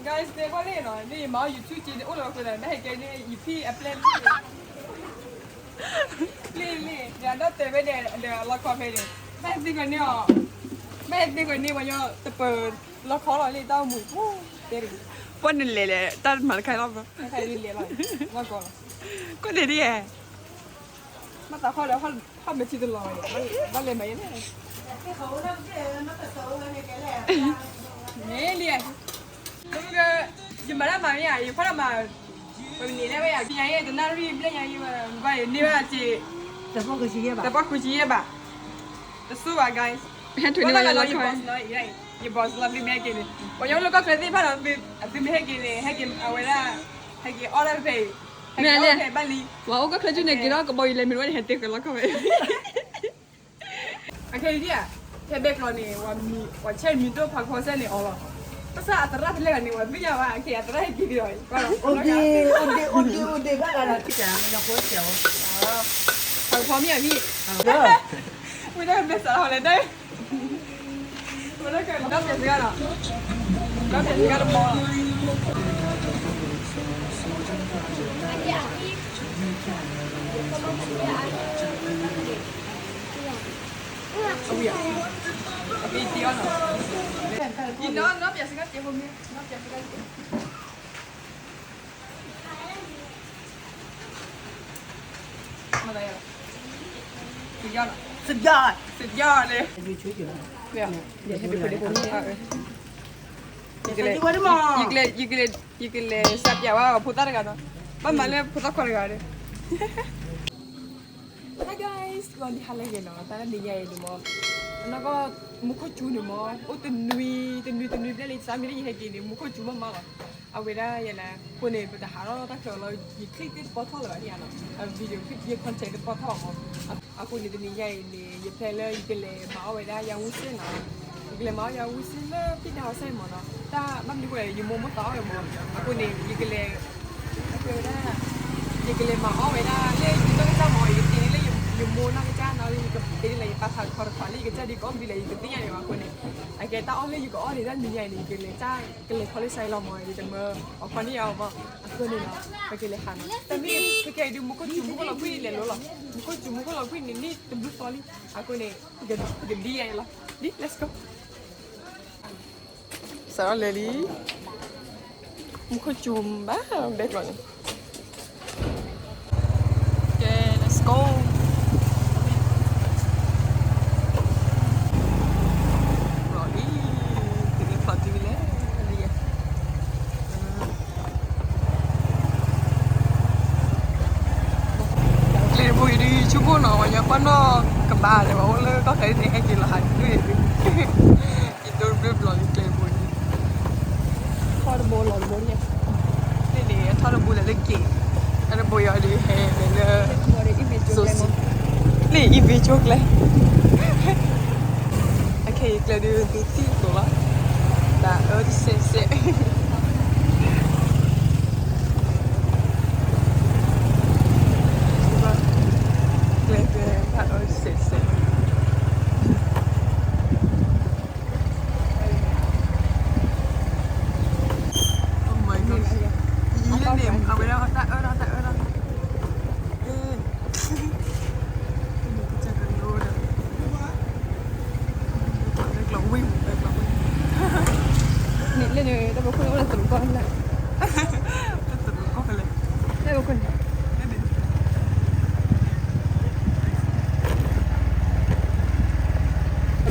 guys 这个嘞喏，你毛有出钱的，我老过来，那还给你一批一plan。哩，然后这边的拉咖啡的，ไม่ดีกว่านี้อ๋อไม่ดีกว่านี้วันนี้จะเปิด拉咖了哩到หมู่เดี๋ยว วันนึงเลยตั้งมาใครรอบมั้ง ใครเรียนอะไรมาก่อน ก็เดี๋ยวนี้ มาตาข้อแล้วข้อไม่ชิดลอยมันเลยไหมเนี่ยนี่เรียนแล้วก็ยังมาได้มาเนี่ยอยู่ข้อละมาวันนี้ได้ไหมอ่ะพี่ยังยังจะน่ารีบได้ยังยังว่านี่ว่าจีแต่พอคุยบ้าแต่สู้อ่ะ guys แค่ถุยนี่มันละคร อย่าบอกเราไม่ให้กินวันนี้เราก็เคยที่พาเราไปไม่ให้กินเลยให้กินเอาไว้ละให้กินออเดอร์เพย์ให้กินออเดอร์เพย์บ้านลี ว่าก็เคยจุดเนี่ยกินแล้วก็บอกเลยไม่รู้ว่าเห็นติ๊กกันแล้วก็ไป โอเคที่อ่ะแค่เบคอนนี่วันเช่นมีตัวผักโคเซ่นี่อ๋อเหรอภาษาอัตราที่เรียกกันนี่วันไม่ยาวอ่ะโอเคอัตราให้กินเลยก็แล้ว어디 가라 진짜 나 보세요. ผักพร้อมยังพี่ไม่ได้เป็นสาวเลยได้ไม่ได้เกิดน้ำเสียกันหรอน้ำเสียกันหรอเอาอย่างเอาไปตีอ่อนหรอกินน้ำอย่าสิกันเจ็บผมเนี่ยน้ำอย่าสิกันเจ็บมาเลยอ่ะสุดยอดอ่ะ 습관. สุดยอดเลย 우리 주죠. เดี๋ยวให้ไปคุยกับผมนี่ยิกเลยสับยาว่าพูดอะไรกันเนาะบ้านมันเลยพูดอะไรกันเลย Hi guys ก่อนที่ฮัลโหลกันเนาะตอนนั้นดีใหญ่ดูมั้งแล้วก็มุขจูดูมั้งโอ้ตุนนุยได้เลยสามีได้ยินให้กินเนี่ยมุขจูมากๆเอาไว้ได้ยังไงคนเนี่ยเป็นทหารเราตั้งแต่เรายิงคลิปที่ปอท่อเลยเนี่ยเนาะวิดีโอคลิปยิงคอนเทนต์ที่ปอท่อมั้งเอาคนเนี่ยตัวนี้ใหญ่เนี่ยยิงเพลย์เลยยิงเลยมาเอาไว้ได้ยังวุ้นเส้นเนาะยิงเลยมายังวุ้นเส้นเลยพี่ดาวใส่หมดเนาะแต่บ้านนี้ก็อยู่มุมมอต่ออยู่มั้งเอาคนเนี่ยยิงเลยเอาไว้ได้ยิงเลยมาเอาไว้ได้เลยยิงต้องเจ้าหมออยู่ที่นี่เลยอยู่มุมนั่งจ้าเนาะอยู่กับที่นี่เลยภาษาคอร์ดฟ้าลีก็จะดีก็มีเลยอยู่ที่นี่มาคนเนี่ยไอ้แกตาอ้อเลยอยู่กับอ้อเลยด้านมีใหญ่เลยยิงเลยจ้าก็เลยเขาเลยใส่เราหมออยู่แต่เมื่อเอาคนนี้เอามาคนนี้เนาะไปกินเลยค่ะแต่นี่ไปแกดูมุกจุ่มมุกเราคุยเลยรู้หรอมุกจุ่มมุกเราคุยนี่เป็นบลูฟอลลี่คนนี้กันดีไงล่ะดิ let's go สาวเลลี่มุกจุ่มบ้าเด็กหล่อนโอเค let's go Cukup nak banyak mana kembali bawa le kau kali ni haji lah tu itu belum klaim bunyi. Thar bola bunyi. Ni thar bola lagi. Ada boya di hele. Ni image coklat. Okay, kalau dia tuti tu lah. Dah se. Lên đâu có khuyên là tụi con lại. Tụi con phải lên. Đây có khuyên.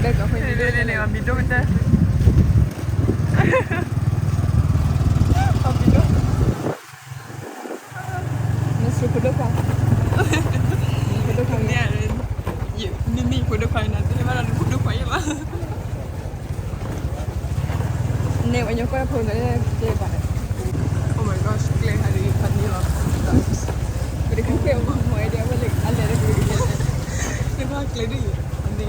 Đây có khuyên. Đây là video bên đây. Video. Nó sẽ có được không? Có được không? Nè, Mimi có được không? Nên mà là có được không vậy? Nếu anh nhớ có phun đấy thì vậy. Oh my gosh, Clay hari ini loh. Jadi kan Clay mau dia balik, ada gitu. Kenapa Clay dia? Ini.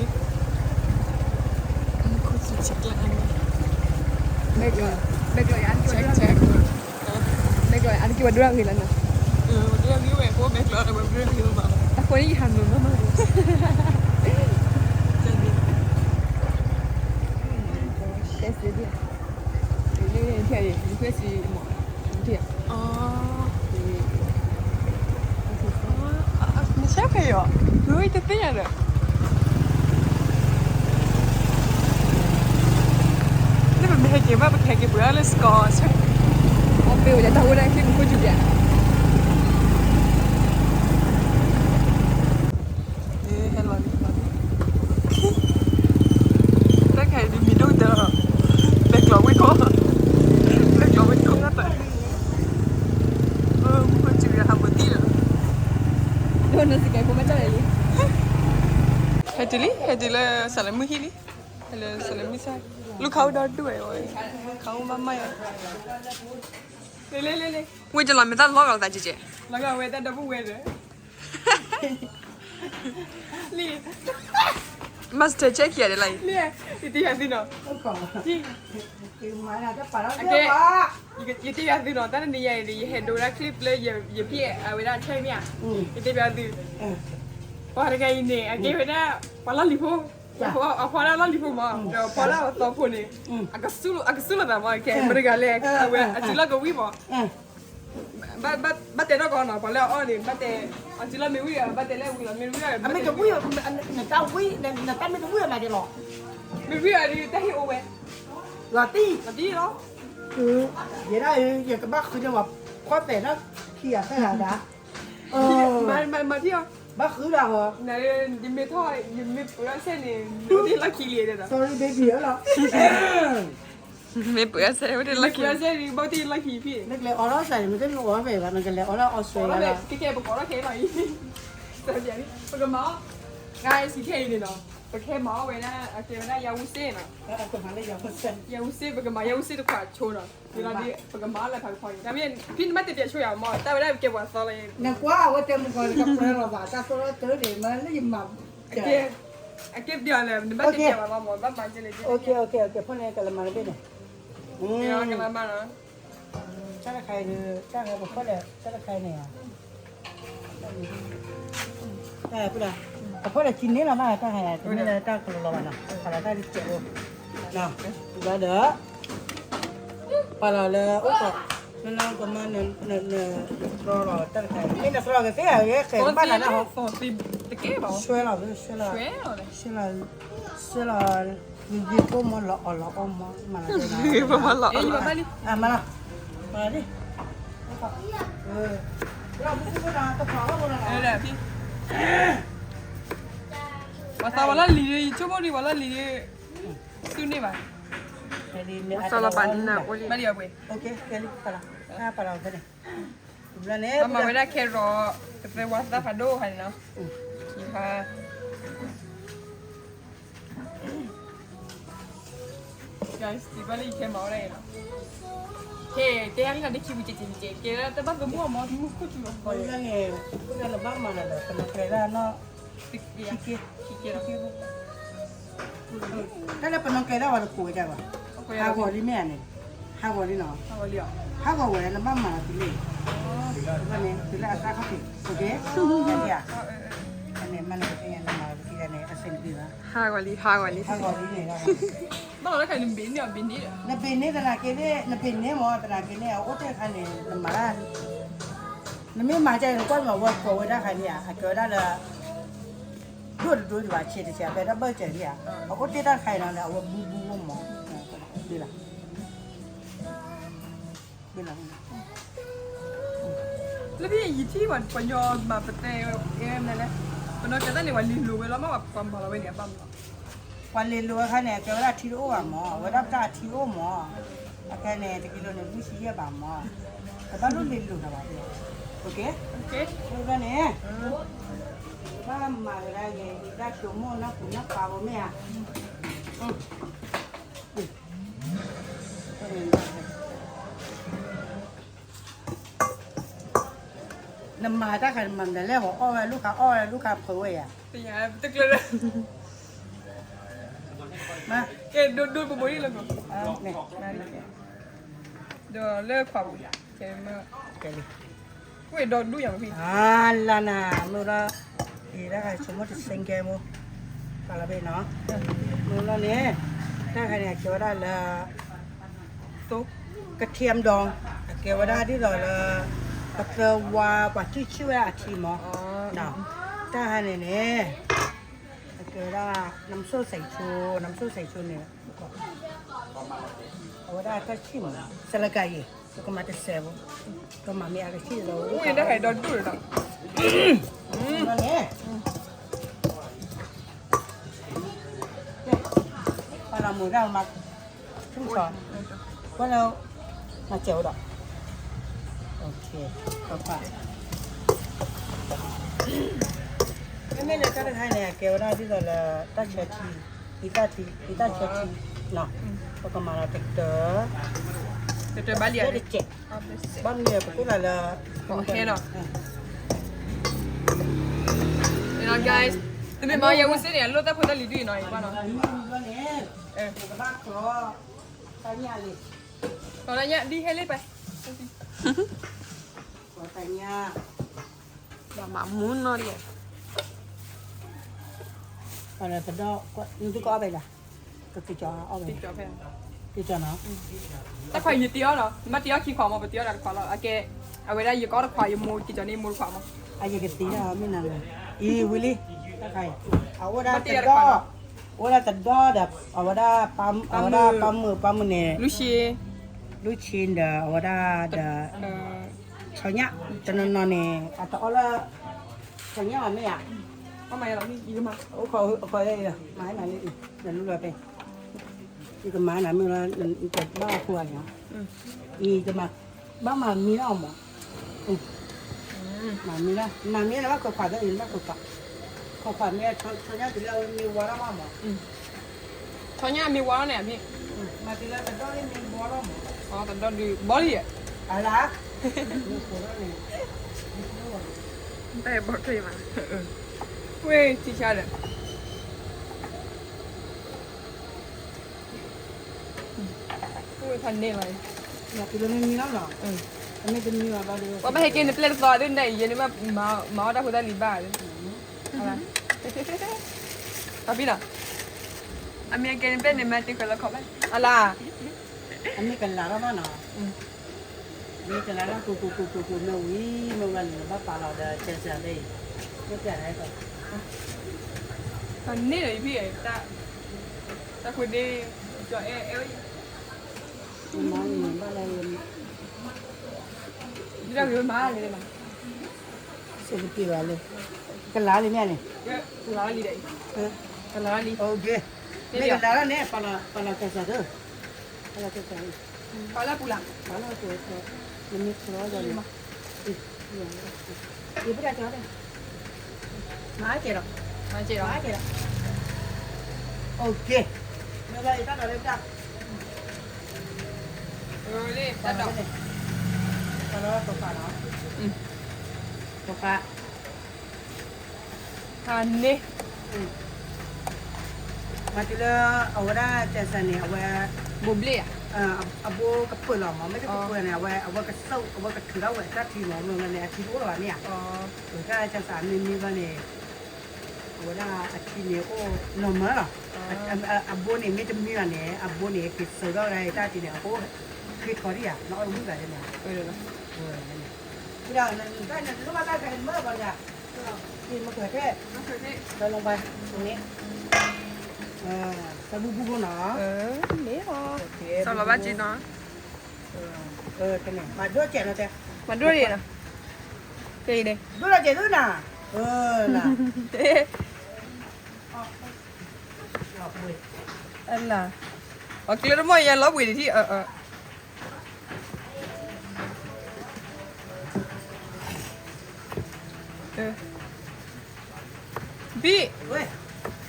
Aku cek lah ini. Baik lah, cek. Baik lah, ada kibat dua gitu lah. Dia gitu ya, aku baik lah, ada beberapa gitu bang. Aku ini hamil mama. Jadi. Tes dia. Ini 你会是么？对。哦。你下可以哦，如意的这样的。你们没看见吗？不看见不要来 score 噻。我被我家打过来，看不就变。hello。那看你米都得，那个胃口，那个胃口那的。我这边还没地了。我那是该我们家来的。Hedili salam hili. Hello salam misal. Lu kau dah dua oi. Kau mama ya. Le. 我这那没得老高大姐姐。那个味道都不味的。你 Master check ya de lai. 你下子喏。Mana ada parah Oke. dia, Pak. Itu biasa tu, tapi ni ya di hedora clip le ya pie, awak cakap ni ah. Itu biasa. Orang ini, agak benda, pala lipo, apa lah lipo mah, pala atau apa ni, agak sulit dah mah, kayak mereka le, awak acila kau wibah. Bat ada kau nak, pala orang ni, bat acila mewi, bat le mewi. Ame tu buaya, nak tahu buaya, nak tahu tu buaya macam lo. Mewi ada tahi owe. Lati. Nanti lo. Vậy đó, giờ cái bác khứ mà có thể nó kia thế nào đã. Mà thiêu. Bác khứ nào hả? Này đi mệt thôi, đi mệt bữa xe này, đi là kỳ liệt rồi. Sorry baby đó. Me puede hacer un lucky. Bữa xe đi bao tiền là kỳ phi. Nó lại ở đó xài mình cái ở về và mình cái lại ở đó ở xuôi Có là. là cái bọc có cái này. Sao vậy? Cái máu. Ngay xí cái này nó. Cái máu vậy nè, cái này yau xe nè. Cái hàng này giống xe. Yau xe cái máu yau xe nó quá chua rồi. Vì là đi cái máu lại phải khoai. Tại vì pin mất tiền chua yau máu, tại vì đây cái quả sao này. Nè quá, ở trên mình còn gặp phải là bà ta số đó tới để mà nó gì mà. Cái điều này mình bắt tiền vào máu bắt bán trên này. Ok, phần này cái là mà bên này. Cái là mà nó. Chắc là khai chắc là một phần này, chắc là khai này à. Đây, bây giờ. Apa dah cini lah mah, tak hay. Cini dah tak keluar mana. Kalau dah dicek tu. Nah, sudah ada. Kalau le, apa? Nenang kemana? Roro tak hay. Ini dah serah ke saya, ya. Ke mana dah? Phổ tìm cái bảo. Xuôi là, xuôi là. Xuôi là. Vì cô mà lọ ôm mà là thế nào? Ibu malah. Eh, ibu balik. À mana? Mana đi? Rồi, bữa nào tập phở không nào? Đây phi. Masa wala lili, coba ni wala lili. Sini ba? Masalah panina boleh. Balik apa? Ok, kali pala. Pala cái này. Bulan ni. Mama benda kero, kita wasa pado kan no. Iha. Guys, di balik ke mau lain. Hey, dia ni ada kiwi cici. Kira tempat gemuk mau muku tu. Bulan ni, bulan lepas mana dah? Kena kira no. Sikit. Cái là phần cái đó là củi đây mà. Hai quả đi mẹ này, hai quả đi nó. Apa dia? Hai quả này là mắm mà thì đi. Cái này thì là ta không thể, ok? Cái gì à? Cái này mà cái này mà cái này là sinh đi mà. Ha wali. Hai quả đi này là. Bao lâu cái đường biển đi, biển đi. Nó bên này là cái này, nó bên này mà là cái này, ở đây cái này là mà ra. Nó mới mà chạy nó quay mà vượt cổ ra cái này à? Cái đó là đuôi thì bà chia thì chia, bây giờ bây giờ gì à? Ở đây ta khai nào là ở bu mà, đi là.แล้วพี่ยี่ที่วันปยอมาประเทศนั่นแหละปนก็ได้ในวันลิลูแล้วมาแบบความพอเราไปเนี่ยปั๊ม วันเรียนรู้ค่ะเนี่ยเกี่ยวกับทีโออ่ะหมอเวลาการทีโอหมอแค่เนี่ยตะกี้เราเนี่ยผู้ชี้อ่ะบ่หมอแต่บ้านเราเรียนรู้นะบ่โอเค โอเค รู้แล้วเนี่ยบ้านมาอะไรเงี้ยได้ชั่วโมงนักคุณนักป่าวแม่น้ำมาถ้าใครมันได้แล้วบอกอ้อลูกค้าเผยอ่ะ แต่อย่าตึกเลยมาเกดดูปุ๊บนี่เลยกู เนี่ย เดี๋ยวเลิกความเกมเมื่อ แกเลย กูเห็นโดนดูอย่างพี่ là nè mưa đó thì đã hay chúng nó sinh kem không và là bên nó mưa đó nè đã hay này chỗ đó làตุ๊ก กระเทียมดองเกวดาที่เราละกระเทียมว่าชื่อว่าอาทีมอเนาะถ้าให้เนี่ยเกวดาน้ำส้มใส่ชูเนี่ยเอาได้ถ้าชิมสลัดไก่ก็มาจะเซลก็มามีอะไรที่เรา อุ้ยได้ไข่ดอนดูดอ่ะ นั่นเองพอเราหมูเรามาชุ่มช้อนว่าเรามาเจียวดอกโอเคต่อไปไม่เลยก็ได้ให้เนี่ยเกวได้ที่เราละตัดเชื้อทีอีตาเชื้อทีเนาะก็มาเราเต๋อ เจอบ้านเดียว ได้เจ็บบ้านเนี่ยพวกเราละ โอเคเนาะนี่น้อง guys แต่ไม่มาอย่างว่าเสียเนี่ยรถแต่พอได้ลีดีหน่อยว่าเนาะ บ้านเนี่ยกับบ้านครัวตายเนี่ยเลย ตอนนั้นเนี่ยดีให้เลยไป ครัวตายเนี่ย Dah mamun no dia. Kalau sedok, itu kau apa lah? Ketika apa? ติดจอแพง Ketika nak? แต่ข่อยอยู่เตี้ยเหรอมาเตี้ยขี้ความมาไปเตี้ยดักขวาแล้วโอเคเอาไว้ได้ยังก็ข่อยอยู่มูกี่จอนี่มูขวามา Aje ketika mana lah? Willy, tak kaya. Awak dah sedok. Awak dah sedok dah. Awak dah pam ni. ลูชี Lucin dah. Awak dah เอ่อ banyak tenan ni. Kata Allah banyak mana ya? ทำไมเรานี่ยืมมา Oh kau đây lah. Mai ni. Dan dulu apa? Ini kemana? Mana nak ikut bawa kuat ya? Ini cuma bawa mami lah mau. Mami lah kau pada ini lah kau pak. Kau pada ni soalnya dia ni warna mana? เขาเนี่ยมีวอลเนี่ยพี่ Mati lah sedar ni warna mana? อ๋อแต่ตอนดูบอลลี่อ่ะ Alah. Ni warna ni. แต่บอกเคยมา เว้ยที่ชาเลยเว้ยพันนี่เลย Mati lah ni lah lah. Kami demi apa dia? ว่าไม่ให้กินเพลย์ซอสด้วยได้ยันนี่มาได้คนได้รีบ้าเลยอะไรพี่น่ะอเมริกันเป็นเนี่ยแม่ติ๊กแล้วเขาไปอะไร Kami kan lara mana? Ni kan lara kuku mewi mewan bapa lah dah cecah deh. Ni kan apa? พันนี่เลยพี่แต่คนดีจอเอล Memang ni balai เรื่องเยอะมากเลยมั้ง seperti balai. Kelar ni ni. เยอะร้านลีได้ร้านลี Okey. Ni kan lara ni pala cecah tu. Pala cecah. พอแล้วปูหลัง Pala tu. Ini keluar jadi. Ibu dah cakap dah. Mai ke dah? มาเจอ Mai ke dah? Okey. Mula kita dah dah. นี่ตัดดอก Kalau topak lah. Topak. พันนี่ Matila awak dah cecah ni awak บุบเล่อะ abu kepul lah, mama tu kepul ni awak kesau, awak kekerau, awak tak terima orang ni, hati dulu lah ni. อ๋อ Kita cecah ni kan ni. Awak dah hati ni oh normal lah. Abu ni macam ni lah ni, abu ni kesau dah dah hati ni aku kau dia, nak orang muda je ni. เออเดี๋ยวนะ Sudah, nanti lu makan kan mana baca? Ini makan ke? น้องเคยที่ Dah lompat ni. Sabu bubu nak. นี่หรอ Okey. สำหรับบ้านจีนเนาะ Kena. Dua cek nak teh. มาด้วยดินะเจ๊เนี่ย Dua cek tu nak. Lah. เจ๊ Lap boleh. อันน่ะอ๋อเกลือมันยังลบวิธีที่พี่ Weh.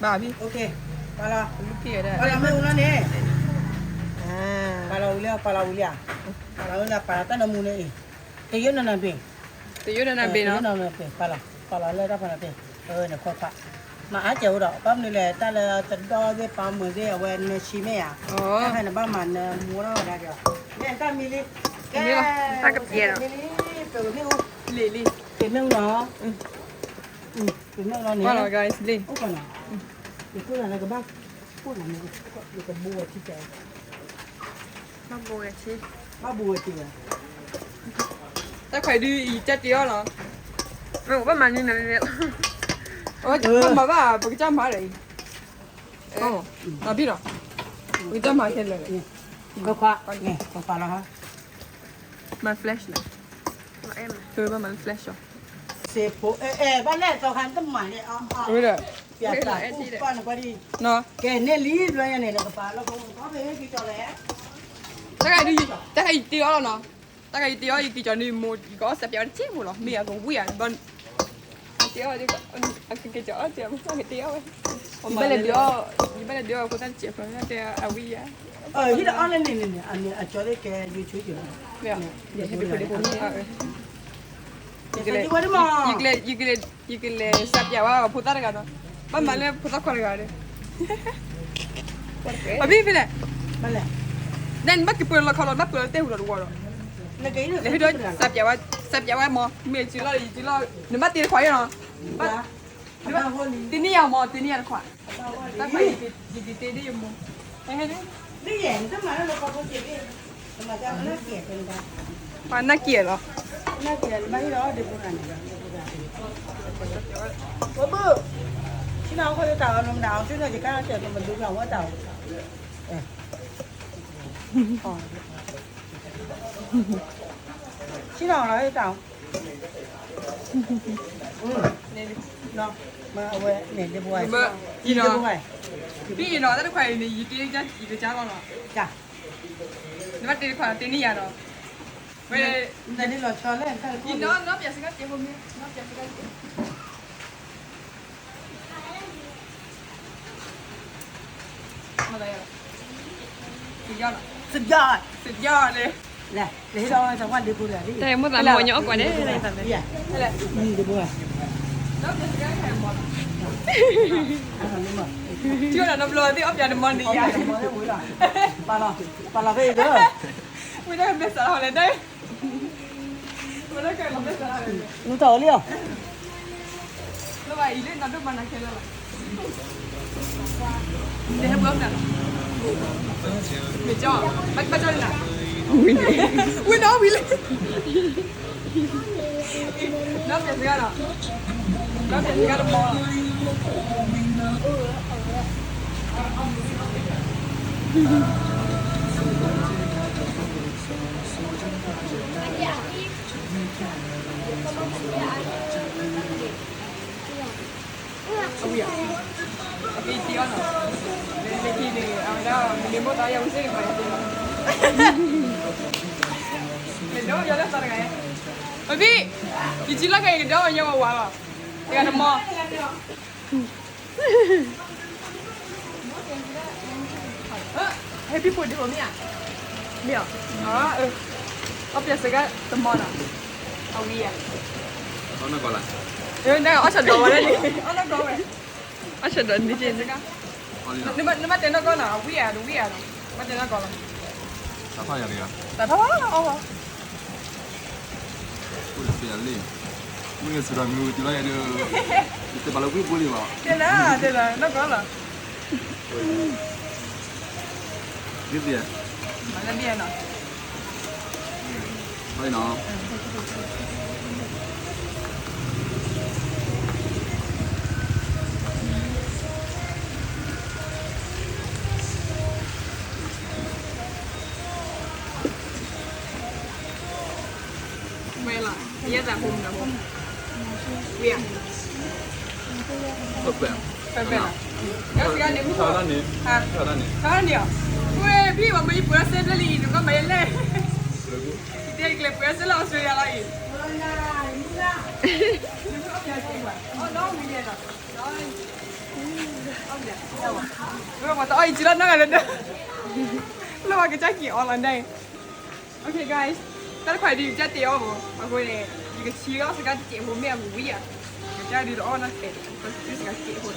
มาพี่ Okey. Kalau ลูกพี่ได้ kalau mau ulang ni. Kalau ulang Kalau ulang tak nak mula ni. Teyun nak bin. แต่ยุ่งนั่นเป็นเนาะ Nak bin. Kalau le dah nak bin. Nak kau pak. Mak aja dah. Pam ni le tak le tedor dia pam dia awan cime ya. อ๋อ Kan nak baman mula dah dia. Ni tak milih. Milih. Perlu ni. ลี่ลี่ Kenang lah. Kenang lah ni. ว่าเรา guys ลี่ Oh kan. Itu lah nak bak. Oh nak ni. Ni kebuat cicak. มาโบกับชีส มาบัวจีบ แต่ใครดีอีจัดเดียวเหรอ ไม่บอกว่ามันนี่นะเนี่ย โอ้ยมันบอกว่าปกติมาเลยโอ้มาพี่เหรอปกติมาแค่เลย ก็คว้าเนี่ยก็คว้าแล้วฮะ มันแฟลชเลย เอ็ม คือว่ามันแฟลชเหรอ เซโปบ้านแรกเราหันต้นใหม่เนี่ยเอา ไม่ได้ เปียกตาป้านก็ดี เนาะ แกเนี่ยลีดเลยเนี่ยก็ป้าแล้วก็ไปให้กี่จอแล้ว แต่ใครดีแต่ใครเดียวแล้วเนาะแต่ใครเดียวอีกจอนี่มูก็สับยาวเจ็บหมดหรอมีอะไรก็วิ่งบอลเดียวดีกว่าอันกี่จอเจ็บไม่ใช่เดียวยี่เป็นเดียวกูตั้งเจ็บเพราะนั่นเดียวอาวิยะ ที่เราเอาเนี่ยอันนี้จอได้แกยูชูอยู่ เนี่ยเดี๋ยวให้ไปคุยกับคนนี้ยิกเลยสับยาวว่าพูดอะไรกันเนาะมันเลยพูดอะไรกันเลยพี่พี่เลย มาเลย นั่นบักกี่ปืนเราเขาเราบักปืนเต้หัวเราดูก่อน แล้วก็นี่ เลยให้ด้วยสับยาวว่าหมอเมียจีเราจีเราหนึ่งบักตีควายเนาะบักตีนี่ยังหมอตีนี่ยังควายตั้งไปจีตีได้ยังหมอเฮ้ย นี่แย่ทำไมเราเขาเจ็บเองทำไมจะน่าเกลียดเป็นกัน มันน่าเกลียดเหรอ น่าเกลียดไม่หรอเด็กคนนั้นว่าบื้อที่น้องเขาจะต่อนมดาวซึ่งเราจะกล้าเจอกันมันดูเราว่าเต่าที่น้องเราจะเต่าเนาะมาเอาไว้เนี่ยเดี๋ยวไว้ เบอร์ยีเนาะพี่เนาะตั้งควายนี่ยีตีจ้ายีตีจ้าก่อนเนาะ จ้ะ นี่มันตีควายตีนี่ยังเนาะไม่ได้ แต่นี่เราชอบเล่นกัน ยีเนาะเนาะอย่าสิกันเจ็บผมเนี่ยเนาะอย่าสิกันเจ็บอะไรอ่ะสุดยอดอ่ะ สุดยอด สุดยอดเลย แหละเดี๋ยวเราจะวันเดียวกูเลย แต่เมื่อตอนหัวเยอะกว่านี้อะไรสันเลย เนี่ย นั่นแหละ นี่เดี๋ยวกูเลย แล้วจะสิกันแข่งบอล ทำนี่หมด ชื่ออะไรน้ำร้อนที่อ๊อฟยาดมอนดี เอา อ่ะ ไปหมดเลยอุ้ยล่ะปลาเราไปเด้อ ไม่ได้เป็นสาวเลยได้ไม่ได้เกิดเราเป็นสาวเลย หนูต่อเลี้ยว แล้วว่าอีเล่นน้ำด้วยมันนะแค่นั้นแหละเดี๋ยวให้เบิ้มน่ะไม่จ่อไม่จ่อเลยนะวิ่งน้องวิ่งเลยน้องเปลี่ยนเสื้อหรอน้องเปลี่ยนเสื้อแล้วมองเอาอย่างเอาไปตีอ่ะในทีนึงเอาไปแล้วมีโมตายยังซื้อไปเดี๋ยวเดี๋ยวแล้วอะไรกันพี่อีจิล่าไงเดี๋ยวยังมาว่าอ่ะเดี๋ยวน้ำมอให้พี่พูดดีกว่ามี่อ่ะมี่อ่ะอ๋อเอาเปลี่ยนสักตัวมอน่ะเอาวีอ่ะ เอาหน้าก่อนละ 내가 어차피 너만해. 어나 거왜? 어차피 넌 니지. 내가. เอาเลยเหรอ 너만 되는 거나 위야, 위야. 맞 되는 거나. ถ้าพ่ออย่างเดียว 나 봐봐. 어. พูดเปลี่ยนเลยมึงจะสุดามึงจะไล่เด้อจะบาลกูพูดเลยมั้ง 되나? 되나? 나 거나. นิดเดียว 맞아 미안해. ไม่เนาะ 왜라? 얘다 봄다 봄. 위야. ก็แบบ 빼빼라. 여기 시간 내 ชาว 무서워. ด้านนี้ 아. ชาวด้านนี้ 가은이요. 왜 비와 뭐 이쁘라 셀리 누가 말래? 이때 이게 빼슬라 소리야 라이. 너무 미안하다. Rồi mà tao chỉ lên nó là lên đó. Lúc mà cái trái kia on lên đây. Okay guys, ta phải đi trái tiêu mà. Mà coi này, cái chia đó sẽ cái chị hôm mẹ ngủ vậy. Cái trái đi đó nó sẽ cái sẽ chị hồi.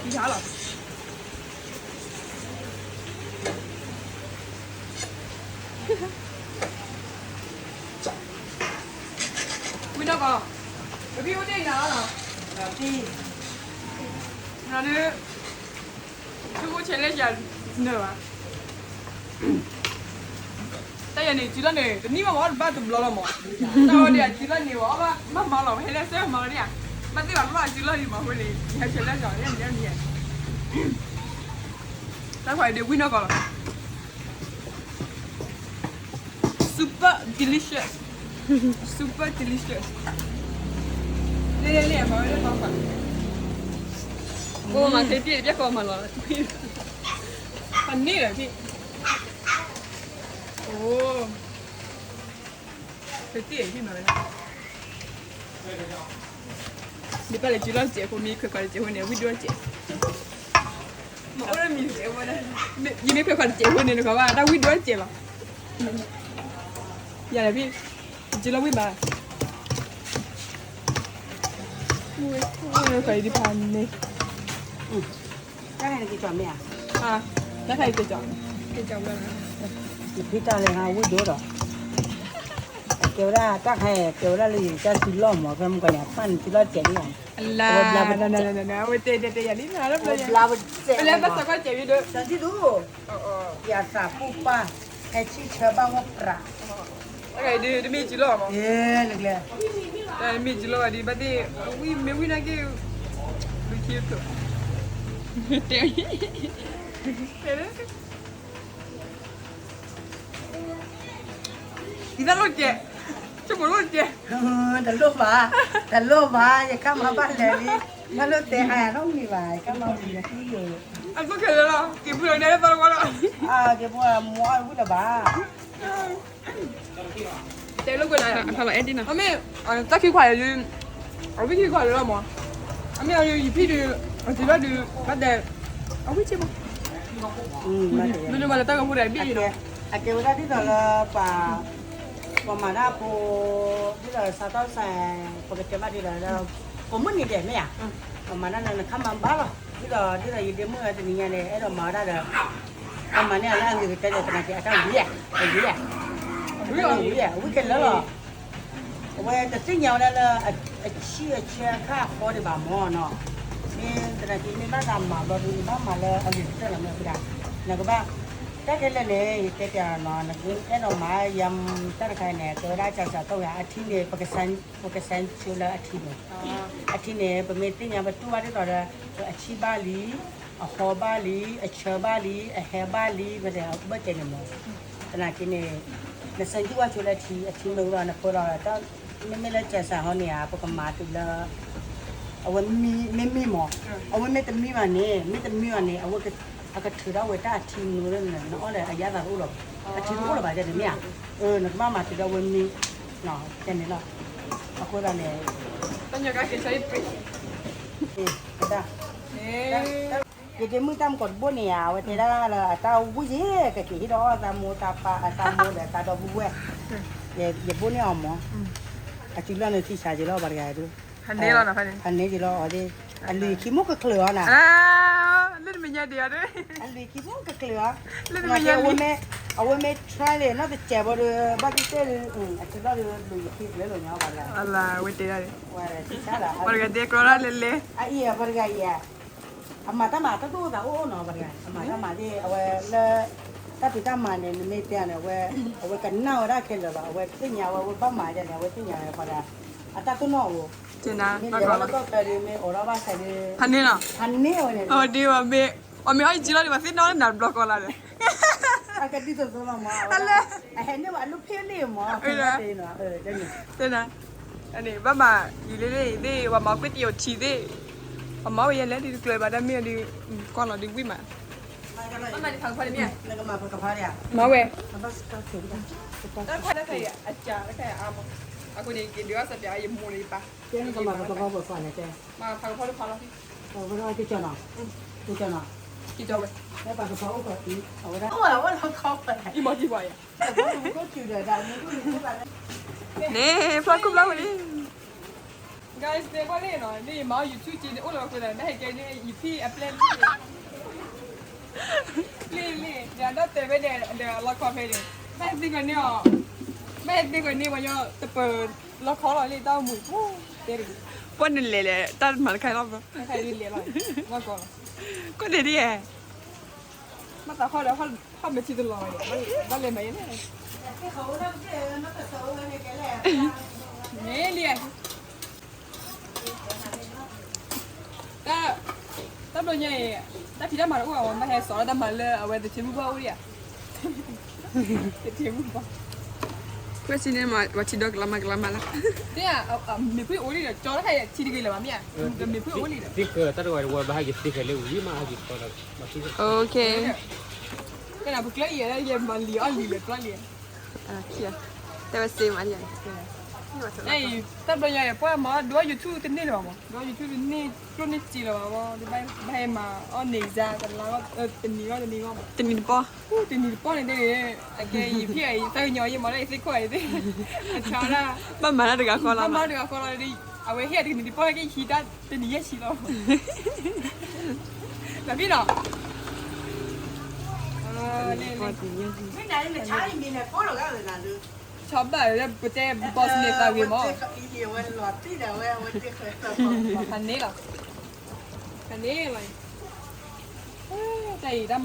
Đi hả rồi. Mình đâu có. Bởi vì ở đây nào nào. ที่ Nào nữa. challenge နော်แต่ยันนี่จีละเนี่ยนี่มาว่าบ้านตุ่มล้อละมั้งแต่ว่าเดี๋ยวจีละเนี่ยว่าบ้านมาหรอเฮเลเซ่มาเนี่ยมันที่ว่าจีละนี่มาคนนี้แค่เชลล์จ่ายเนี่ยแล้วใครเดี๋ยววิ่งก่อน super delicious super delicious เนี่ยมาเลยมาก่อนโอ้มาเทียบก่อนมาแล้วอันนี้เหรอพี่โอ้เทียบพี่มาเลย你把你结了结婚，你快快的结婚呢？为多少结？我都没结婚呢，你没快快的结婚呢？你看吧，那为多少结了？呀，那边结了为嘛？我快点盘呢。cái này là cái chọn mẹ啊，那还有个叫，个叫咩？ thì khi ta lại hai đứa rồi kiểu ra các hè kiểu ra lì cho xin lo mà không còn nhà phân xin lo chén này 那，我对，呀，你看那不呀？ là một 本来把这个结一个， ฉันที่ดู อย่าสาปุ๊บป้าให้ชี้เชื่อบ้างว่าปลา 那个的没结了嘛？ เอ๊ะนึกเลย 没结了的，把的没那个，没结头，对。你在录节，这不录节。 แต่ลูกมาอย่าเข้ามาบ้านเลยนี่ถ้าลูกเตะหาต้องมีไว้เข้ามามีที่อยู่ 啊，不可能了，给不了你来帮我了。เดี๋ยวพวกมัววุ้นบ้า 带了过来，他来的呢。俺们咋去快就，2批快了嘛？俺们要有1批的，这边的把的，2批吗？ มาเดี๋ยว 那就把它打个回来，别了。 อาเกวดาที่เราป่าประมาณนั้นพอที่เราสาวใส่ปกติมาที่เราผมไม่มีเด็กไหมอ่ะประมาณนั้นนะข้ามมาบ้าหรอที่เราอยู่เดี๋ยวเมื่อจะนี่ไงเนี่ยไอ้เรามาได้เลยประมาณนี้แล้วคือจะได้ขนาดที่อาจารย์วิ่งวิ่งแล้วหรอว่าจะสิ่งอย่างนั้นเลยเชี่ยข้าพอดีบ่ามอเนาะนี่ขนาดที่ไม่บ้าดำมาบริบ้ามาเลยเอาอยู่ที่เราไม่ได้นะก็บ้าแต่แค่เล่นเนี่ยแต่จะนอนนะคือแค่เรามายำแต่ละใครเนี่ยตัวได้จากตัวอย่างอาทิตย์เนี่ยปกติชิวแล้วอาทิตย์เนี่ยเป็นมีติ้งอย่างประตูว่าที่ต่อเลยอาชีพบาลีอาหอบบาลีอาเชอบาลีอาแฮบาลีไม่ได้เอาไม่เจนมั้งขณะที่เนี่ยในสัญญาชิวแล้วอาทิตย์เมื่อวานพอเราต้องไม่เล่นใจสั่งเขาเนี่ยปกติมาตัวละเอาไว้มีหมอเอาไว้ไม่แต่มีวันนี้เอาไว้ก็ถือเราไว้ได้ทีมนู้นเลยนะอะไรอายาตารู้หรอกทีมรู้หรอบ่ายจะเนี่ยนักมาถือเราไว้มีเนาะแค่นี้หรอเอาคนละเนี่ย 等下该给谁背？ ก็ได้เดี๋ยวมือตามกดบุญเนี่ยไว้ที่ได้ละตาบุญเย่ก็ที่ที่เราตามูตาปาตามูเดี๋ยวตาดอกบัวอย่าบุญเนี่ยอ๋ออาชีพเราเนี่ยที่ชาจิเราบริการดู 很累了呢，反正。 อันนี้จิเราอ๋อดิอันนี้ขี้มุกก็เคลือนะ 啊，你没伢的呀？对。 อันนี้ขี้มุกก็เคลือนะเดี๋ยวเอาไว้ไม่ try เลยน่าจะเจ็บเลยบ้าที่เต้เลยอาชีพเราเลยดูขี้เลยเลยเนาะบริการ Allah, we did it. ว่าอะไรที่ชาละ Porque te cora lele. ไอ้เหี้ยบริการอ่ะอามาตั้งมาตั้งตัวแต่โอ้เนาะบริการอามาตั้งมาที่เอาไว้แล้วถ้าพี่ตั้งมาเนี่ยไม่เตี้ยเนี่ยเอาไว้กันเน่าได้แค่เลยเอาไว้ที่เนี่ยเอาไว้บ้าหมายเนี่ยเอาไว้ที่เนี่ยพอได้อาตาตัวน้อง 真的， นี่ 那 เดี๋ยว 个 เรา 了。 ก็เคยมีโอราบาใส่ดิ 很累了。 อันนี้เอาเนี่ย 哦，对吧？我没好几了，你把谁拿那block 过来的？ อาการที่สุดสำหรับมาไอ้เห็นเนี่ยว่าลูกเพี้ยนนี่หมอเป็นอะไรเนาะเดี๋ยวนี้ 真的。อันนี้บ้ามาอยู่เลยดิว่ามาก๋วยเตี๋ยวชีดิว่ามาอย่างไรดิเกลือมาได้เมียดิก่อนเราดิวิ่งมาบ้ามาดิทางพอดีเมีย แล้วก็มาพักกับพ่อเนี่ย มาเว้ย มันก็ถึงกัน แล้วพอได้ใครอ่ะอาจารย์แล้วใครอ่ะอามาคนนี้กินเดี๋ยวสัปดาห์ยังมูเลยปะ เจ้าก็มาพักกับพ่อบทสอนเนี่ยเจ้า มาทางพ่อหรือพ่อแล้วพี่ เอาไว้ว่าที่เจ้าเนาะที่เจ้าเนาะ กี่จบเลย แล้วพักกับพ่อก็อีเอาไว้ได้โอ้ยว่าเราเข้าไป อีโมจิบ่อยอ่ะ แต่ว่ามันก็คิวเดือดได้มันก็มีทุกวัน นี่พลาดคุ้มแล้ววันนี้ guys เดี๋ยวว่าเนี่ยเนาะนี่มาอยู่ที่จีนโอ้เราคนนั้นให้แกนี่อีพี่แอปเล่นลี่เดี๋ยวเราเตะไปเดี๋ยวละครไปเดี๋ยวแม่ดิ้งกันเนี่ยแม่ดิ้งกันนี่วันนี้จะเปิดละครอะไรต้าหมูเดี๋ยววันนึงเลยตั้งมาใครรอบก็ใครดีเลยเลยว่าก่อนก็เดี๋ยวดิ มาตาข้อแล้วข้อไม่ชิดตลอดบ้านเลยไหมเนี่ยเนี่ยเรียนถ้าโดนยังไงถ้าพี่ได้มาแล้วว่ามาให้สอนได้มาเลยเอาไว้แต่เชื่อมือเบาเนี่ยแต่เชื่อมือเบา Questi ne ma ci do la mala. เนี่ยมีผู้โอลีเลยจอร์ให้ชิดกันเลยมั้ยเนี่ยมีผู้โอลีเลย Stick tadi war bahagi stick le uji mah gitu kalau masih Okay. ก็น่ะพวกเลี้ยแล้วยังมาเลี้ยเลยก็เลี้ย Ah, kia. Deve essere Maria. ไอ้ถ้าโดนยังไงเพราะมาดูยูทูบติดนี่หรอมั้งดูยูทูบนี่ก็นี่จีหรอมั้งได้ไปมาอ๋อเนซ่าแต่แล้วก็ติดนี่ก็ Tieni un po'. ติดนี่ป้อนเลยไอ้แกพี่ไอ้ตั้งยอยังมาได้สิควายดิชาละ Mamma la raga con la มา mano. ดูก็คนเลยเอาไว้เฮ็ดติดนี่ป้อนก็ขี้ได้ติดนี่ยังขี้แล้วแล้วพี่เนาะเนี่ย ไม่ได้เลยช้าอย่างนี้เนี่ยก็เราก็เลยนะดู ชอบแบบเนี่ยปุ๊บเจ๊บอสเนี่ยตาวิมอ อีเดียววันหลอดที่เดียววันที่เคยเติม คันนี้เหรอคันนี้อะไรใจตั้ม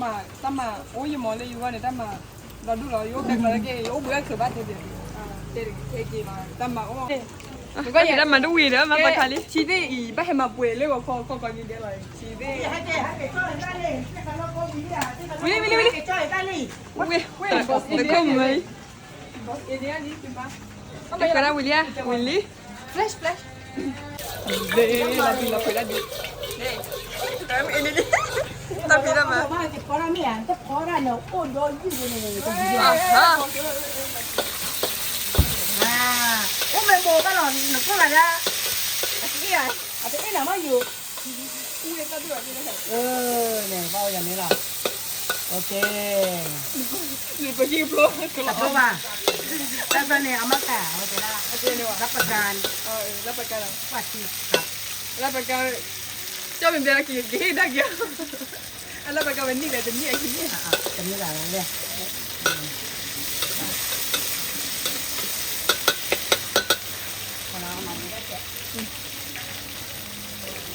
มาโอ้ยมอเลยอยู่ว่าเนี่ยตั้มมาเราดูเราโยกเด็กเราเกย์โยกเบื่อคือบ้านเด็กเด็กเกย์มาตั้มมาโอ้ Questi da mandui, ma patali. ชีวิตอีบ้านมาป่วยเลยว่าข้อกินได้เลยชีวิต ให้เจ๊ช่วยได้เลยที่เขาก็มีอ่ะที่เขา วิ ช่วยได้เลย Ui, da come? บอสเอเดียนี่จริงปะ Ancora William? Willy? flash la quella di Tapi da ma. มาจะพอได้ไหมอ่ะจะพอได้เนาะโอ้ยยิ่งเลยตรงนี้ Ah, โอ้แม่โบก็หล่อนหนูก็อะไรนะนี่อ่ะอาจจะนี่แหละมาอยู่เนี่ยเบาอย่างนี้ล่ะโอเค li pergi bro ตัดตัวมาแล้วตอนนี้เอามาแกะโอเคละรับประกัน dapat kan ว่าที่ครับ dapat kan coba biar lagi dah ya dapat kan ni dah ni lagi จะมีหลายเลยพอแล้วมันไม่ได้แกะ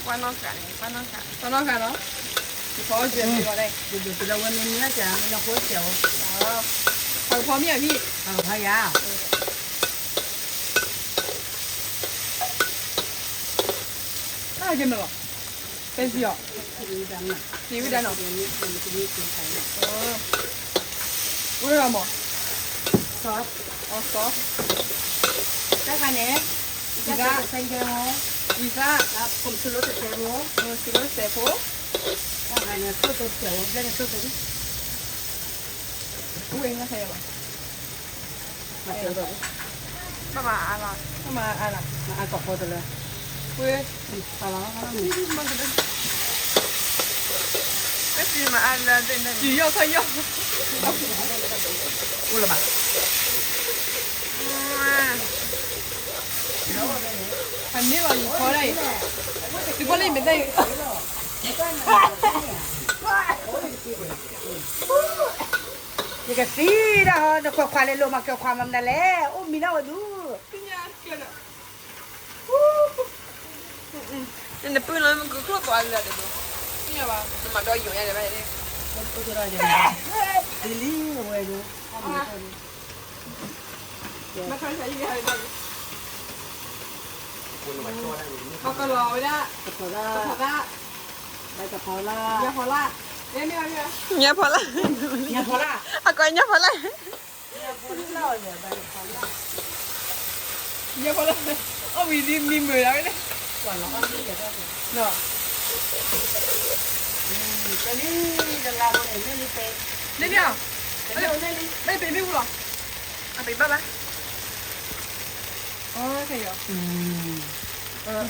quando cani. Sono caro? Ti foggi e vuole. ดูๆแล้ววันนี้เนี่ยจะมีน้ำโค้ดเขียว Fai un po' mia vi. เอาพายา Ah, che me lo. Pensi io. ดีจังน่ะ Sì, vedi no. เดี๋ยวนี้มันจะมีเสียงไทย Volevamo. ซอส Oh, sto. ได้ค่ะเนี่ยจะใส่เกลือ Isa, ครับผมซื้อรถเซโร่ si lo stepo. ได้ค่ะเนี่ยซื้อตัวเขียวได้เนี่ยซื้อตัวนี้ Una sei là. มาเจอตัว Mamma, allora. Ma alla. มาเอากระเพาะตัวเลย Poi พอแล้วก็มี Questi ma alla sì, io so io. อุละบา Andiamo lì, fuori. Ti vuole in dai. นี่ก็สีนะฮะแต่ความเลยลงมาเกี่ยวความมันนั่นแหละโอ้มีน่าดู Ne poi non mi crocco alla de. Mia va. Ma do io, ne vai. ก็จะได้ยังไงดีลี่เว้ยดู Ma fai sai che hai dato. Ma quello là. กระเพาะละ Papà. ใบกระเพาะละ Mia folla. Vieni, vieni. Mia pola. เนี่ยพอละ Acqua mia pola. เนี่ยพอละเนี่ยใบกระเพาะละ Mia folla. Oh, mi mura, vedi? ก่อนเราก็มีเดี๋ยวก็ No. จะนี่จะลาโมเนี่ยไม่มีเป็น Vieni. Vai, bevi uno. Apri baba. Oh, che io.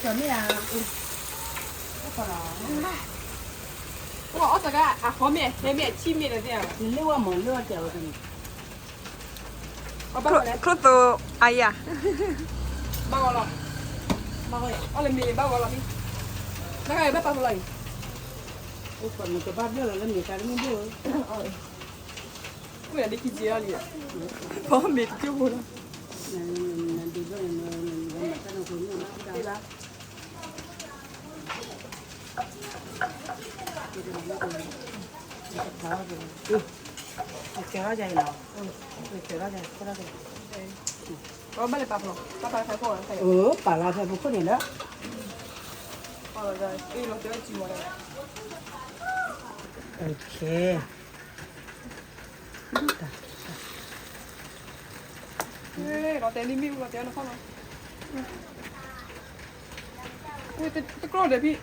จะไม่อ่ะก็พอละ Ủa, ở cái à khó mẹ, thế mẹ chim mẹ là gì à? เรียกว่าหมอนเรียกว่าเจียวกัน Ở bao rồi? Crotto aia. Bao rồi. Bao rồi. Ở là mẹ bao rồi đi. Nó cái bắt bao rồi. โอ้คนมันจะบ้าเรื่องแล้วมีการไม่รู้ Ui, là đi kia gì à? Có mẹ kêu buồn. นั่นดีด้วยมันก็ต้องคุยกันนะ Đi Đó rồi. Kéo dày nào. Kéo dày, kéo dày. Có bao nhiêu bạc rồi? Bạc phải phô phải. Bà là phải có điểm đó. Rồi rồi, đi nó tới chịu rồi. Ok. Ê, nó tên đi miu, nó tên nó không rồi. Ui, cái con đấyพี่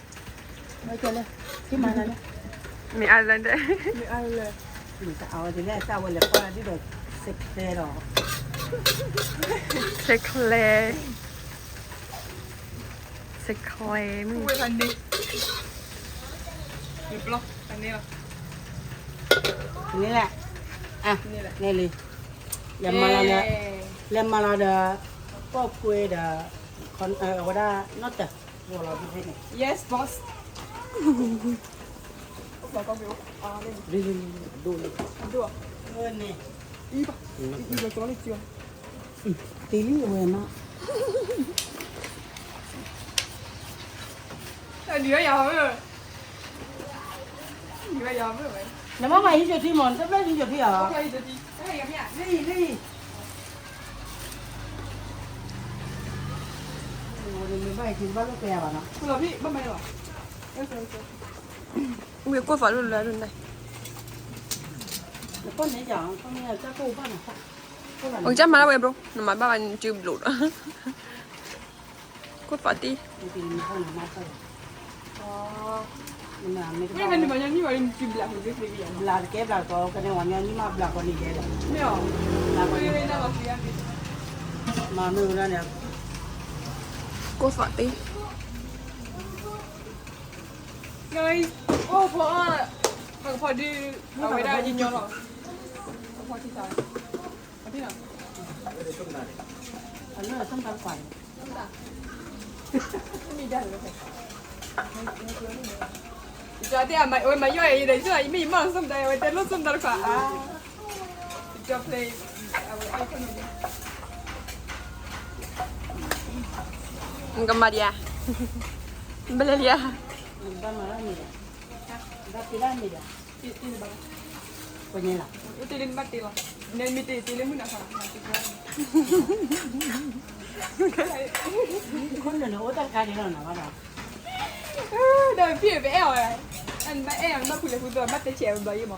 Nói chơi lên. Cái mà này. มีอะไรด้วย มีอะไรเลย Mình sẽ ao thì nè, sao bây giờ qua đi được xịt xe đó. เซ็กเลเซ็กเลมึง ui thành đi được lo thành đi rồi Ini lah. Ah, ni li. Lem malah ada kok kue ada ada not dah. Walau di sini. yes boss bảo con biểu lên Rin dulu. aduh Ni. ý bà ý bà chó lên chưa Tili enak. đứa giàu rồi đứa giàu rồi Nama mai hijau timon, sebelah hijau dia. ok rồi đi cái này gặp nha Ni. Oh, ni mai hijau baru kayak mana? không làพี่bao mày rồi em rồi มีกล้วยฝารุ่นแล้วรุ่นไหน Lepas ni jangan, kau ni ada kau mana? องจ้ามาแล้วเว้ย bro หนูมาบ้านจืบหลุดกล้วยฝาตี Mungkin ni kau nak masak. Nah, ni cái này mà nhân như vậy chìm lạc thì cái gì vậy belah ke belah kau kena warna ni mah belah kau ni ke lah. mèo Belah kau ui ni. đây là gì ăn Mana lah ni? กล้วยฝาตี ngay ô phó thằng phó đi ở ngoài đây nhìn nhau rồi phó thì sao ở thế nào Anu asam kalpan. mi đàn rồi giờ thì mày ơi mày ơi đấy chứ là mi mà xong đây ơi tên lúc xong đâu cả à cho play ai không được มึงกับมาเดียเบลเลีย Nampak mana ni dah. Dah pilih ni dah. ini bang Punya lah. itu din mati lah nên mi tilin mo na sa mati ko Kau ni otak kau ni lah nak mana? đời phía với eo này anh bắt eo nó phụ rồi bắt tay chèo bấy mà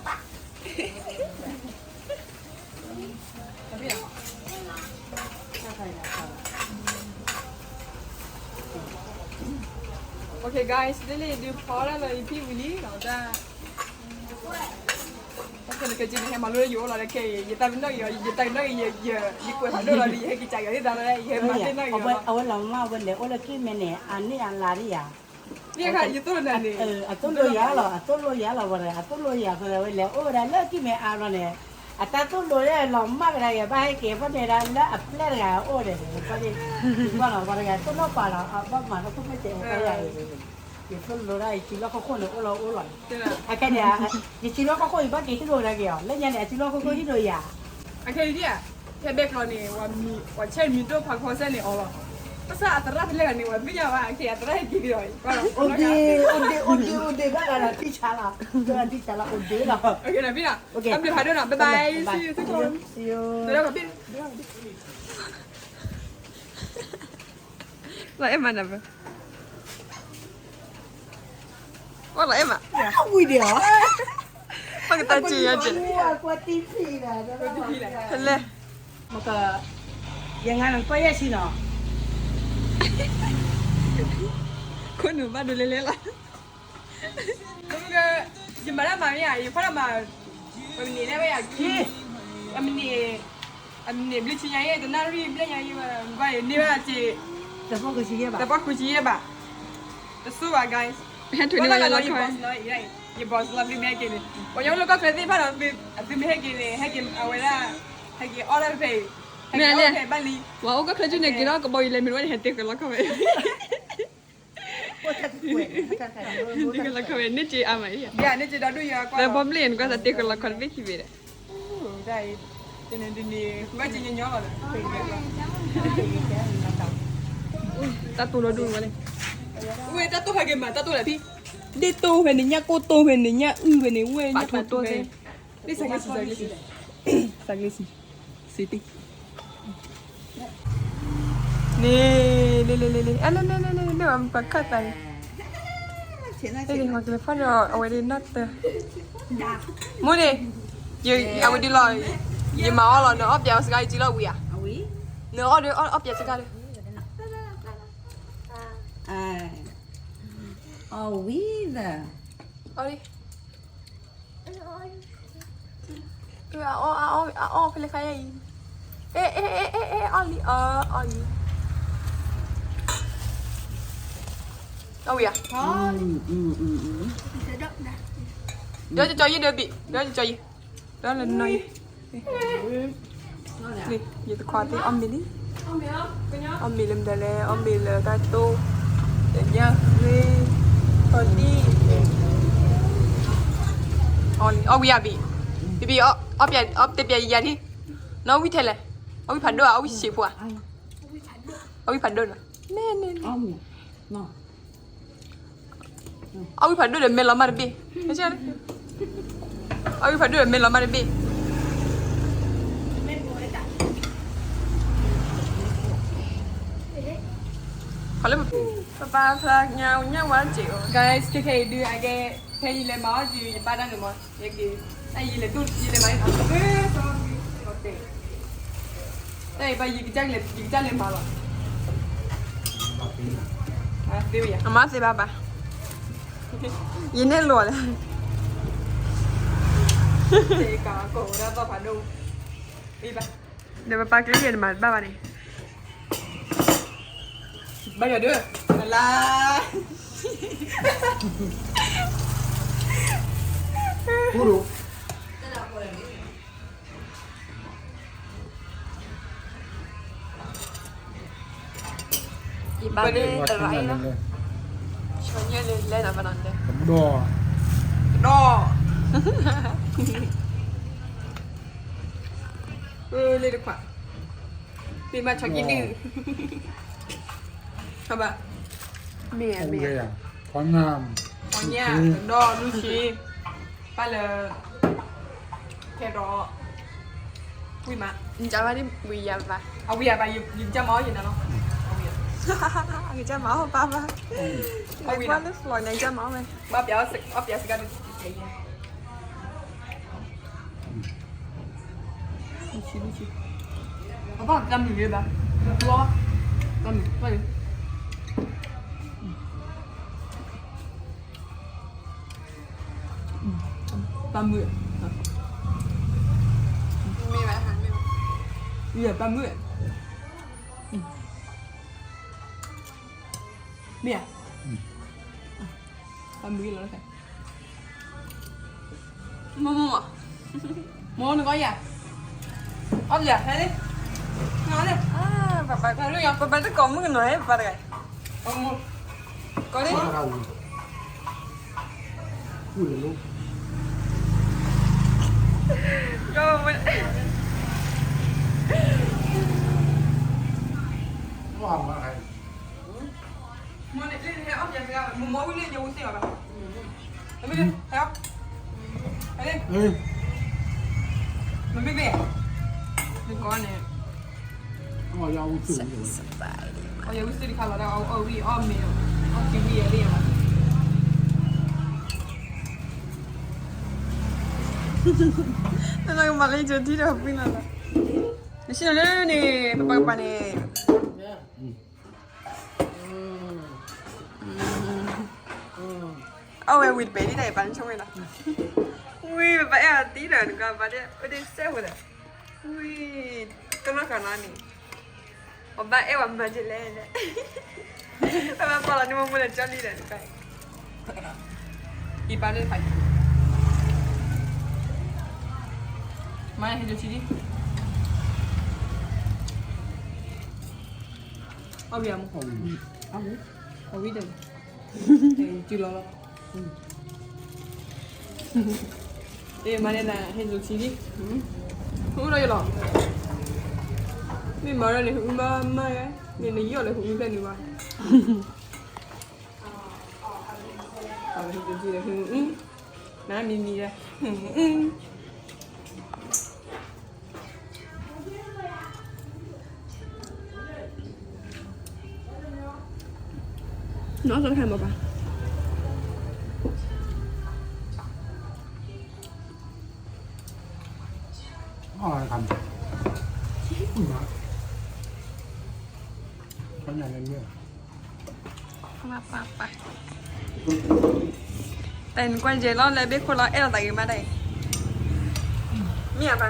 biết à Kau lah. ok guys đây là điều khó là lời phía Willy nó ra cái này cái gì này mà lôi vô là cái gì ta nói giờ quên hỏi đâu là gì hay cái chạy ở đây là gì mà tên nói Awal lama awal le, awal kiri mana? Ani yang lari ya. biết cái gì tôi là này Atau lo ya lo, atau lo ya lo boleh, atau lo ya boleh le. Oh, dah le kiri mana anu ni? Atau lo ya lama kena ya, bahaya ke apa ni dah le apply ya. Oh deh, apa ni? Mana boleh ya? Tu nak pada apa mana tu macam apa ya? Itu lo dah, cila kau kau lo lo. tên là Akhirnya, cila kau kau ibarat itu lo lagi ya. Lain yang cila kau kau itu ya. cái gì à cái bếp lo này và chơi mi tôi phăng phăng xe này ở nó sao tao ra cái này và bây giờ mà khi tao ra cái gì rồi Udah, kan ada bicara, jangan bicara udah lah. ok là biết à Ok. em được hai đứa nào bye bye see youทุกคน See you. เดี๋ยวเราbiết แล้วเอ็มมันอะไรว่าอะไรเอ็มอ่ะ Ui dia. ฟังตาจีอ่ะจี Aku TV dah. đi này เห็นเลย Maka yang anu apa ya sih no? คุณหนูมาดูเละๆละ đúng cái gì mà nó mà nhà gì phát mà mình nhìn đây bây giờ Ki. mình nhìn beli chinya ya dan nari beli yang ini vậy ni là chị Telepon ke sini ba? dapat kunci ya ba terus lah guys แค่ถุงนี้ Bác เรา là ละ nói ค gì ร boss nói ý này gì boss là phim hay kìa còn những lúc có credit phát là phim hay kìa ở ngoài ra hay kìa order pay hay kìa order pay Bali ว้าวก็เคยจุดเนี่ยกินแล้วก็บอกเลยไม่รู้ว่าเห็นเตียงกันแล้วก็ไป Oh, tak kue. Tak tak. เตียงกันแล้วก็ไปนี่จีอะไรอ่ะ dạ nên chị đã đuổi qua แต่ผมเรียนก็จะเตียงกันแล้วก็ไม่คิดเลย đây cho nên đi mấy chị nhỏ rồi ตาตูเราดูมาเลย ui ta tu hay kìa mà ta tu là phi đi tu về này nha cô tu về này nha về này quê Bạn thủ tu gì? đi sang cái gì sang cái gì city nè anh nó làm bạc cắt này đây thì hoặc là phát rồi ở đây nát mua đi giờ ở đây rồi giờ mà ở là nó ấp vào cái gì là quỷ à nó ở đây ấp vào cái gì vida. ở đi phải lấy cái gì Ollie Ollie đâu vậy đó cho gì được bị đó cho gì đó là nơi đi giờ tôi khoa thì ông đi ông bị làm đời ông bị là ta tu để nha đi thôi đi ông bị ông tiếp bây giờ đi nó bị thế này ông bị phản đối ông bị xịt à ông bị phản đối à nè No. ông bị phản đối để mình làm mà đi thấy chưa ông bị phản đối để mình làm mà đi khỏi lấy một ba phật nhau nhau quá chịu guys cái khi đưa ai cái gì lấy máu gì ba đang được mà cái gì ai gì lấy tôi gì lấy máy đây bây giờ cái trang lên máu rồi à tiêu vậy má gì ba gì nên luôn thì cả cổ ra ba phải đâu đi ba để ba cái gì mà ba này bây giờ đưa là Puro. chị ba đi từ rẫy đó cho nhớ lên là bạn ăn đây Đo. đo lên được khoảng vì mà cho cái đi các bạn mẹ à? Quán Nam. ở nhà đo đôi khi ba là theo đó quy mà Chả phải đi quỳ giờ bà. ông bây giờ bà nhìn cho mó gì nào không Người cha mở không ba ba. ông bây Quá giờ lúc lòi này cha mở mày. bắp giờ sẽ ra đi apa kami dia ba tua kami kami 30 Mi mẹ hàng mi. bây giờ 30 mẹ 30 là nó phải Mua. mua nó có gì à ốp gì à thấy đi nói đi À, bà nó còn cái nói bà đây. con mua có đi Rồi mình mua này lên theo ốp gì à mua mỗi lên nhiều xíu à thấy biết đi theo thấy đi mình biết về đừng có này Ôi, dao chửi rồi. ôi giờ biết đi khá là đâu ôi vì ôm mèo ôm cái gì ở đây mà nó đang mặc cái gì đó pin là. Di sini ada nih, papa nih. Ôi quỵt bé đi này bắn trong này nè. Ui vậy à tí nữa cả bà đi ở đây xe rồi. Ui tôi nói cả nói nè. Bà em làm bà chỉ lên đấy. Bà bảo là nhưng mà muốn là cho đi đấy cái. Ipan itu phải. Mana hidup sini? Oh biar mu. Oh biar. Jual lo. Mana na hidup sini? Udah ya lo. Ni mana ni humba ya? Ni ni yo le humba ni wa. น้ามีเลยน้องจะทำอะไร อ๋อทำขนาดนั้นเนี่ย ไปแต่กวนเจร้อนเลยเป็นคนละเอลแต่ยังมาได้เมียปะ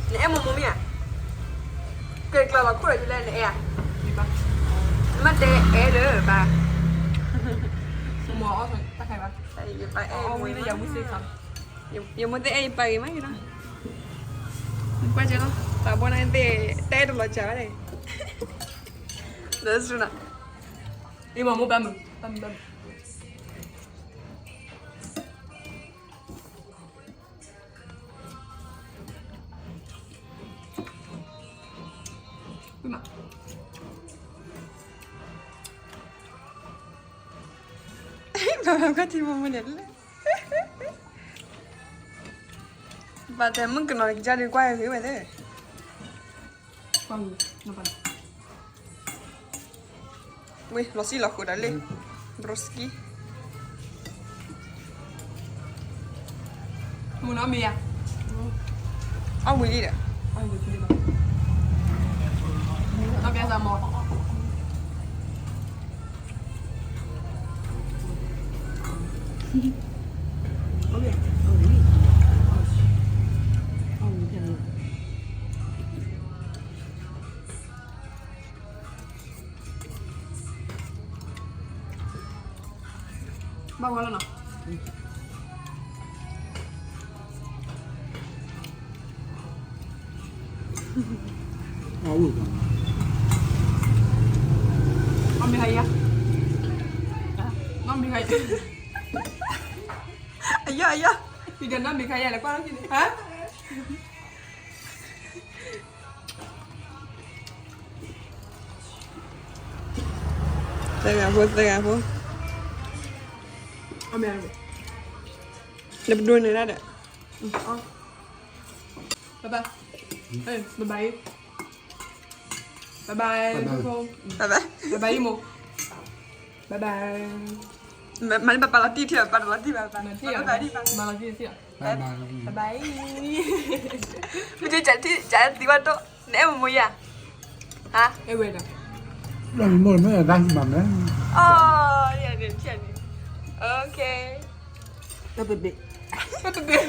เนี่ยมุมเมียเกิดกลัวคู่อยู่เลยเนี่ยมันเตะเด้อปะ หมอตะไคร้ปะ ไปเอาวิ่งได้ยังไม่ซื้อครับ ยังไม่ได้ไปไหมนะกวนเจร้อนแต่บนนั้นเตะตลอดจ้าเลยเดี๋ยวสุดนะ อีหมอมุบัมบัมวิ่งมา Babam kan tiba mana le. Baca emang kena jadi kuai ke mana? ฟังน้ำปัน Wih, losi lah aku dah le. Broski. มูน้ำเมีย Oh, boleh dah. เอาอยู่ที่นี่น้ำเมียสามหมอโอเค บ้าวันแล้วเนาะ เอาลูก น้องมีใครอ่ะน้องมีใคร Ayah, ayah. พี่เดินน้องมีใครอ่ะแล้วก็น้องกินฮะ Tengah apa? เอาเมียเลย Dah berdua ni dah ada. อ๋อบ๊ายบายเอ้ยบ๊ายบายบ๊ายบายทุกคน Bye bye. บ๊ายบายอีโมบ๊ายบาย Mana bapa latih dia, bapa latih bapa. มาเที่ยว Bapa latih bapa. มาเราที่เที่ยว บายบาย บ๊ายบาย Lu jadi tiba tu, ni mau ya? Hah? เอ้ยเว้ยนะ เราหมดไม่ได้ดังแบบนั้น Oh, ya ni, macam ni. Okay. ก็เป็นเด็ก ก็ตื่น